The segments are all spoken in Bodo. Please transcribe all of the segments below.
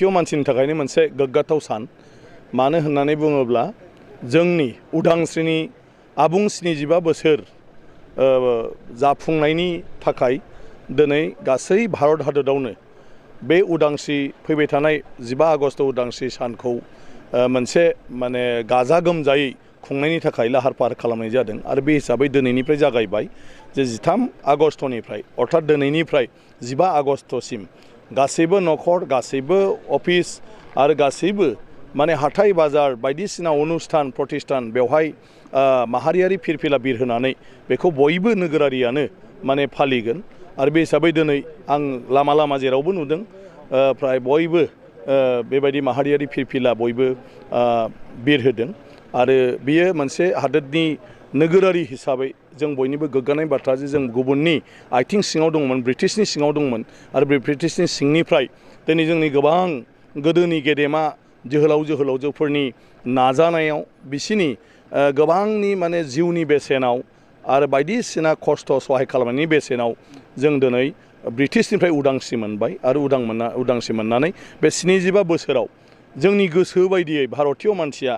भारतीय मानसिनि थाखायनो मोनसे गोग्गाथाव सान मानो होननानै बुङोब्ला जोंनि उदांस्रिनि आबुं 75 बोसोर जाफुंनायनि थाखाय दिनै गासै भारत हादरावनो बे उदांस्रि फैबाय थानाय 15 आगस्ट उदांस्रि सानखौ मोनसे माने गाजा गोमजायै खुंनायनि थाखाय लाहार फाहार खालामनाय जादों आरो बे हिसाबै दिनैनिफ्राय जागायबाय जे 13 आगस्टनिफ्राय अर्थात दिनैनिफ्राय 15 आगस्टसिम गासैबो नखर गासैबो अफिस आरो गासैबो माने हाथाय बाजार बायदिसिना अनुष्ठान प्रतिष्ठान बेवहाय माहारियारि फिरफिला बिरहोनानै बेखौ बयबो नोगोरारियानो माने फालिगोन आरो बे हिसाबै दिनै आं लामा लामा जेरावबो नुदों प्राय बयबो बेबायदि माहारियारि फिरफिला बयबो बिरहोदों आरो बियो मोनसे हादोरनि नोगोरारि हिसाबै जों बयनिबो गोग्गानाय बाथ्रा जे जों गुबुननि आथिं सिङाव दंमोन ब्रिटिशनि सिङाव दंमोन आरो बे ब्रिटिशनि सिंनिफ्राय दिनै जोंनि गोबां गोदोनि गेदेमा जोहोलाव जोहोलावजोफोरनि नाजानायाव बिसिनि गोबांनि माने जिउनि बेसेनाव आरो बायदिसिना खस्थ' सहाय खालामनायनि बेसेनाव जों दिनै ब्रिटिशनिफ्राय उदांस्रि मोनबाय आरो उदांस्रि मोननानै बे 75 बोसोराव जोंनि गोसो बायदियै भारतीय मानसिया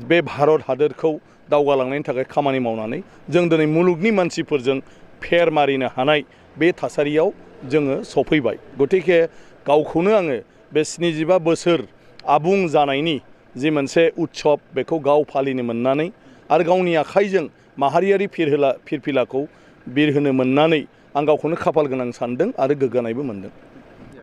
बे भारत हादरखौ दावगालांनायनि थाखाय खामानि मावनानै जों दिनै मुलुगनि मानसिफोरजों फेर मारिनो हानाय बे थासारियाव जोङो सफैबाय गतिके गावखौनो आङो बे 75 बोसोर आबुं जानायनि जि मोनसे उत्सब बेखौ गाव फालिनो मोननानै आरो गावनि आखाइजों माहारियारि फिरफिलाखौ बिरहोनो मोननानै आं गावखौनो खाफाल गोनां सानदों आरो गोग्गानायबो मोनदों।